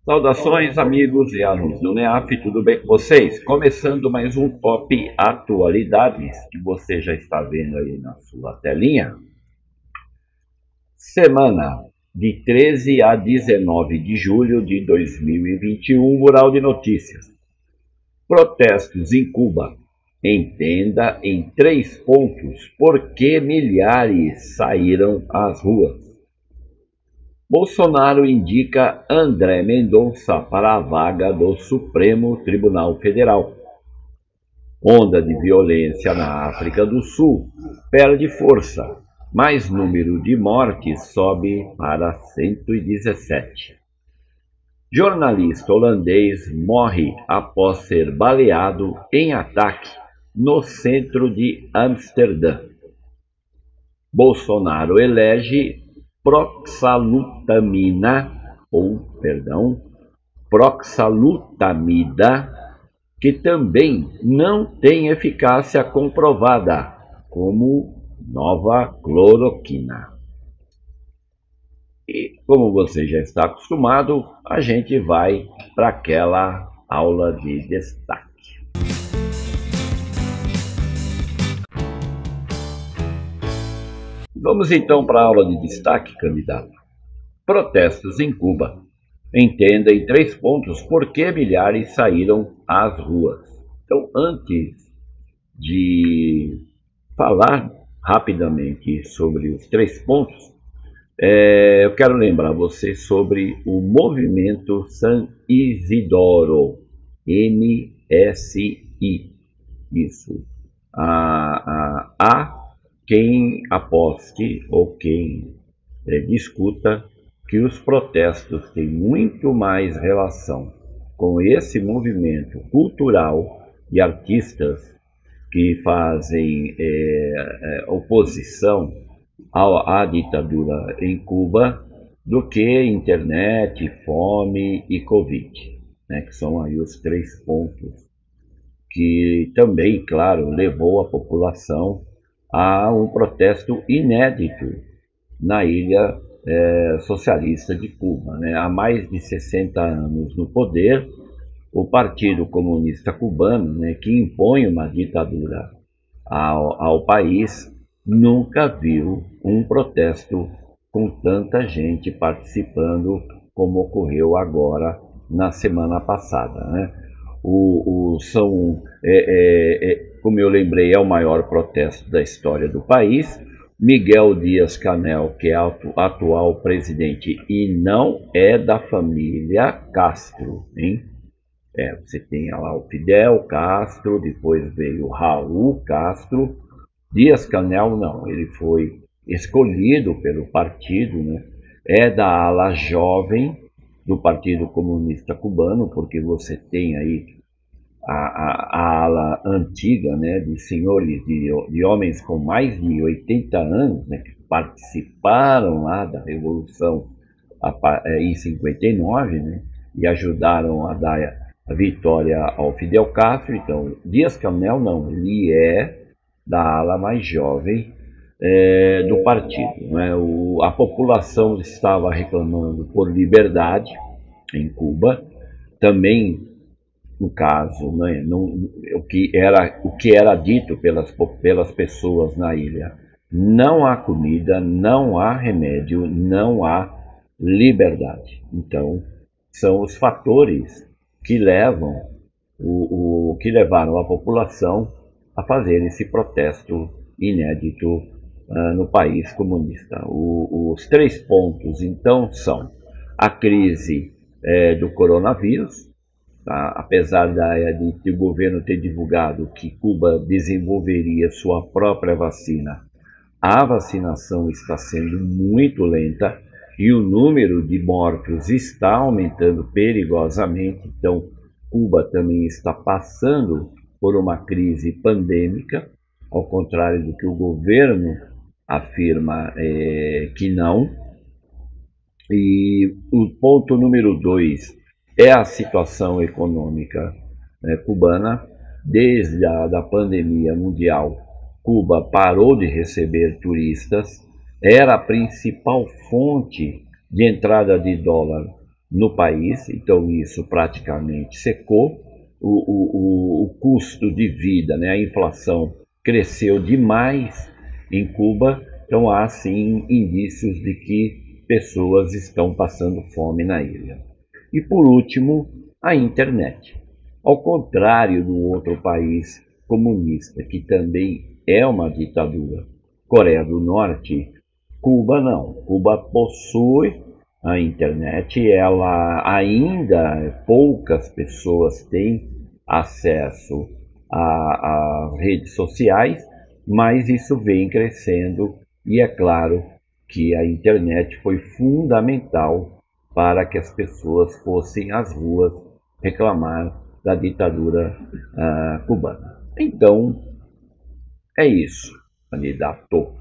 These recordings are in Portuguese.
Saudações, amigos e alunos do NEAF, tudo bem com vocês? Começando mais um Top Atualidades, que você já está vendo aí na sua telinha. Semana de 13 a 19 de julho de 2021, Mural de Notícias. Protestos em Cuba. Entenda em 3 pontos por que milhares saíram às ruas. Bolsonaro indica André Mendonça para a vaga do Supremo Tribunal Federal. Onda de violência na África do Sul perde força, mas número de mortes sobe para 117. Jornalista holandês morre após ser baleado em ataque no centro de Amsterdã. Bolsonaro elege proxalutamida, que também não tem eficácia comprovada, como nova cloroquina. E como você já está acostumado, a gente vai para aquela aula de destaque. Vamos então para a aula de destaque, candidato. Protestos em Cuba. Entenda em 3 pontos por que milhares saíram às ruas. Então, antes de falar rapidamente sobre os 3 pontos, eu quero lembrar você sobre o Movimento San Isidoro, MSI. Isso. Há quem aposte ou quem discuta que os protestos têm muito mais relação com esse movimento cultural de artistas que fazem oposição à ditadura em Cuba do que internet, fome e Covid, né, que são aí os 3 pontos que também, claro, levou a população a um protesto inédito na ilha socialista de Cuba, né? Há mais de 60 anos no poder, o Partido Comunista Cubano, né, que impõe uma ditadura ao país, nunca viu um protesto com tanta gente participando como ocorreu agora na semana passada, né? Como eu lembrei, é o maior protesto da história do país. Miguel Dias-Canel, que é atual presidente e não é da família Castro, hein? Você tem lá o Fidel Castro, depois veio o Raul Castro. Dias-Canel não, ele foi escolhido pelo partido, né? É da ala jovem do Partido Comunista Cubano, porque você tem aí a ala antiga, né, de senhores, de homens com mais de 80 anos, né, que participaram lá da Revolução em 59, né, e ajudaram a dar a vitória ao Fidel Castro. Então, Dias-Canel não, ele é da ala mais jovem do partido, né? A população estava reclamando por liberdade em Cuba, também no caso, né, o que era dito pelas pessoas na ilha: não há comida, não há remédio, não há liberdade. Então, são os fatores que levaram a população a fazer esse protesto inédito no país comunista. Os 3 pontos, então, são a crise do coronavírus. Tá? Apesar de o governo ter divulgado que Cuba desenvolveria sua própria vacina, a vacinação está sendo muito lenta e o número de mortos está aumentando perigosamente. Então, Cuba também está passando por uma crise pandêmica, ao contrário do que o governo afirma que não. E o ponto número 2 é a situação econômica cubana. Desde a pandemia mundial, Cuba parou de receber turistas, era a principal fonte de entrada de dólar no país, então isso praticamente secou. O custo de vida, né, a inflação cresceu demais em Cuba, então há sim indícios de que pessoas estão passando fome na ilha. E por último, a internet. Ao contrário do outro país comunista, que também é uma ditadura, Coreia do Norte, Cuba não. Cuba possui a internet, ela ainda poucas pessoas têm acesso às redes sociais, mas isso vem crescendo e é claro que a internet foi fundamental para que as pessoas fossem às ruas reclamar da ditadura cubana. Então, é isso, candidato.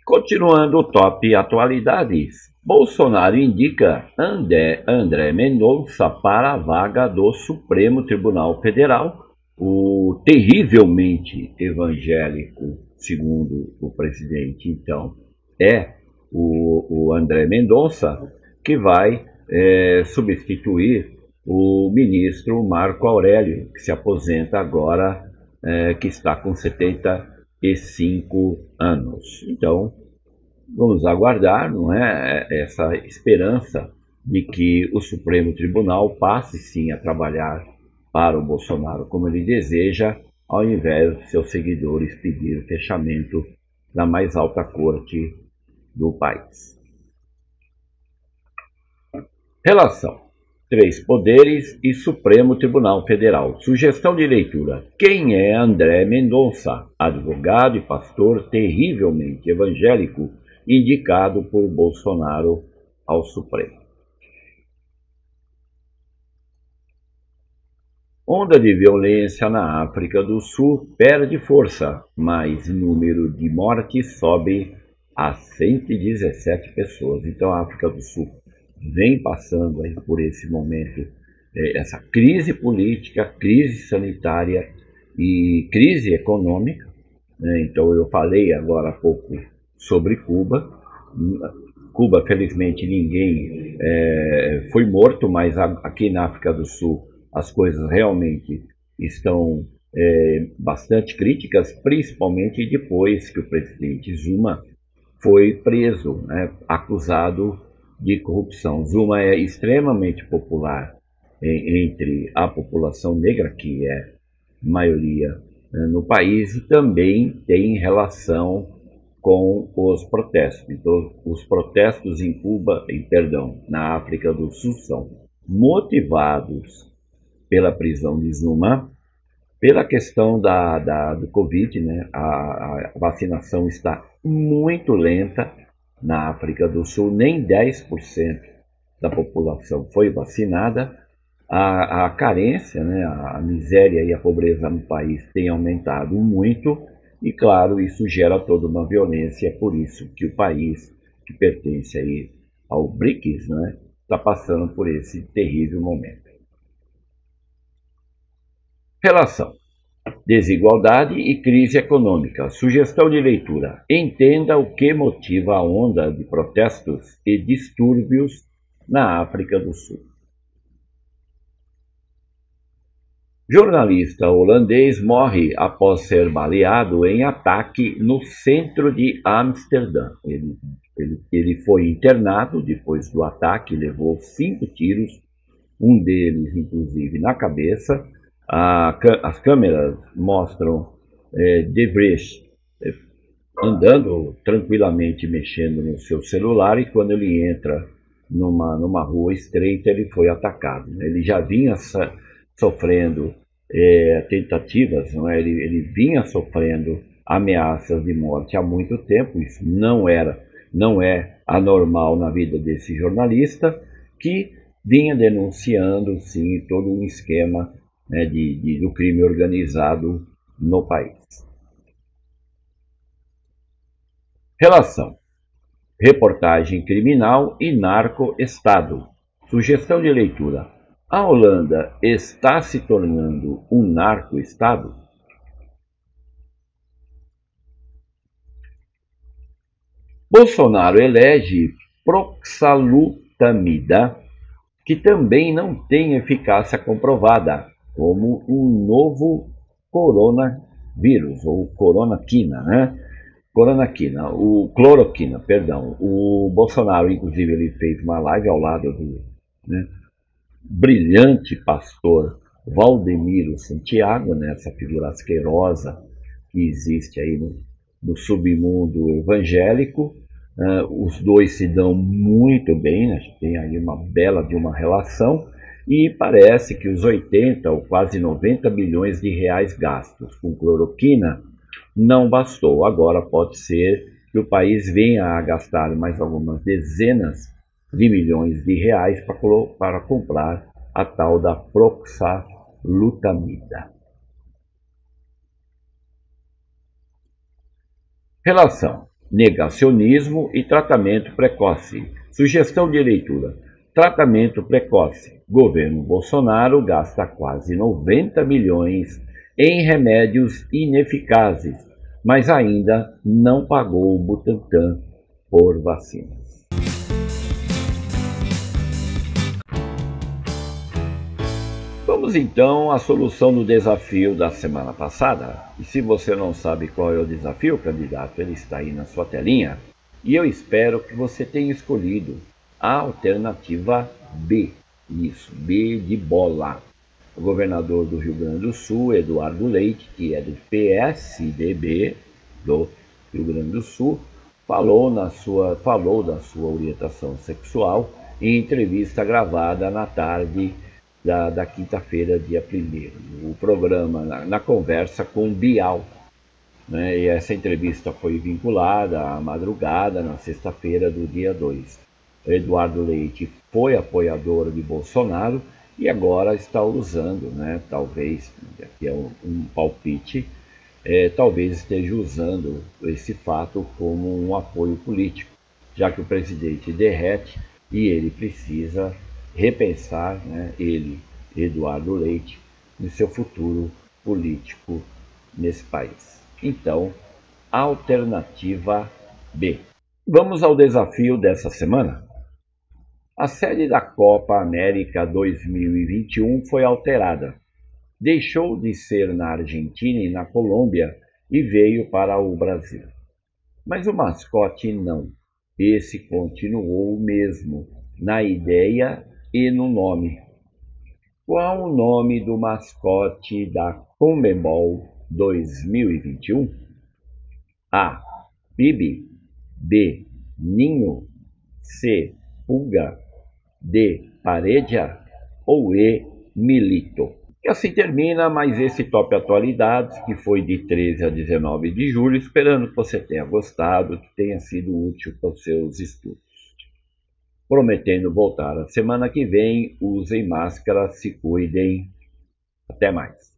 Continuando o top atualidades, Bolsonaro indica André Mendonça para a vaga do Supremo Tribunal Federal. O terrivelmente evangélico, segundo o presidente, então, é o André Mendonça, que vai substituir o ministro Marco Aurélio, que se aposenta agora, que está com 75 anos. Então, vamos aguardar, não é, essa esperança de que o Supremo Tribunal passe sim a trabalhar para o Bolsonaro como ele deseja, ao invés de seus seguidores pedir o fechamento da mais alta corte do país. Relação: três poderes e Supremo Tribunal Federal. Sugestão de leitura: quem é André Mendonça, advogado e pastor terrivelmente evangélico, indicado por Bolsonaro ao Supremo? Onda de violência na África do Sul perde força, mas número de mortes sobe a 117 pessoas. Então a África do Sul vem passando aí por esse momento, essa crise política, crise sanitária e crise econômica, né? Então eu falei agora há pouco sobre Cuba. Cuba, felizmente, ninguém foi morto, mas aqui na África do Sul as coisas realmente estão bastante críticas, principalmente depois que o presidente Zuma foi preso, né, acusado de corrupção. Zuma é extremamente popular entre a população negra, que é maioria no país, e também tem relação com os protestos. Então, os protestos em Cuba, na África do Sul são motivados pela prisão de Zuma, pela questão do Covid, né? A vacinação está muito lenta na África do Sul, nem 10% da população foi vacinada. A carência, né? A miséria e a pobreza no país tem aumentado muito e, claro, isso gera toda uma violência. É por isso que o país, que pertence aí ao BRICS, né? Está passando por esse terrível momento. Relação: desigualdade e crise econômica. Sugestão de leitura: entenda o que motiva a onda de protestos e distúrbios na África do Sul. Jornalista holandês morre após ser baleado em ataque no centro de Amsterdã. Ele foi internado depois do ataque, levou 5 tiros, um deles inclusive na cabeça. As câmeras mostram De Vries andando tranquilamente, mexendo no seu celular, e quando ele entra numa rua estreita, ele foi atacado. Ele já vinha sofrendo tentativas, não é? Ele vinha sofrendo ameaças de morte há muito tempo. Isso não é anormal na vida desse jornalista, que vinha denunciando sim todo um esquema, né, do crime organizado no país. Relação: reportagem criminal e narco-estado. Sugestão de leitura: a Holanda está se tornando um narco-estado? Bolsonaro elege proxalutamida, que também não tem eficácia comprovada, como um novo coronavírus, ou coronaquina, né? Cloroquina, perdão. O Bolsonaro, inclusive, ele fez uma live ao lado do, né, brilhante pastor Valdemiro Santiago, né, essa figura asquerosa que existe aí no submundo evangélico. Os dois se dão muito bem, né? Tem aí uma bela de uma relação, e parece que os 80 ou quase 90 bilhões de reais gastos com cloroquina não bastou. Agora pode ser que o país venha a gastar mais algumas dezenas de milhões de reais para comprar a tal da proxalutamida. Relação: negacionismo e tratamento precoce. Sugestão de leitura: tratamento precoce. Governo Bolsonaro gasta quase 90 milhões em remédios ineficazes, mas ainda não pagou o Butantan por vacinas. Vamos então à solução do desafio da semana passada. E se você não sabe qual é o desafio, candidato, ele está aí na sua telinha. E eu espero que você tenha escolhido a alternativa B. Isso, B de bola. O governador do Rio Grande do Sul, Eduardo Leite, que é do PSDB do Rio Grande do Sul, falou da sua orientação sexual em entrevista gravada na tarde da quinta-feira, dia 1º. O programa, na conversa com Bial, né? E essa entrevista foi vinculada à madrugada, na sexta-feira do dia 2. Eduardo Leite foi apoiador de Bolsonaro e agora está usando, né, talvez, aqui é um palpite, talvez esteja usando esse fato como um apoio político, já que o presidente derrete e ele precisa repensar, né, ele, Eduardo Leite, no seu futuro político nesse país. Então, alternativa B. Vamos ao desafio dessa semana. A sede da Copa América 2021 foi alterada. Deixou de ser na Argentina e na Colômbia e veio para o Brasil. Mas o mascote não. Esse continuou o mesmo, na ideia e no nome. Qual o nome do mascote da Conmebol 2021? A. Bibi. B. Ninho. C. Pulga. D. Pareja. Ou E. Milito. E assim termina mais esse Top Atualidades, que foi de 13 a 19 de julho, esperando que você tenha gostado, que tenha sido útil para os seus estudos. Prometendo voltar a semana que vem, usem máscara, se cuidem. Até mais.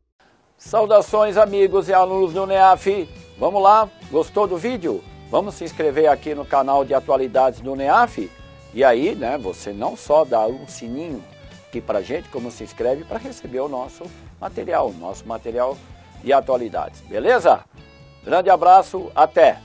Saudações, amigos e alunos do NEAF. Vamos lá, gostou do vídeo? Vamos se inscrever aqui no canal de atualidades do NEAF. E aí, né, você não só dá um sininho aqui pra gente, como se inscreve para receber o nosso material de atualidades. Beleza? Grande abraço, até!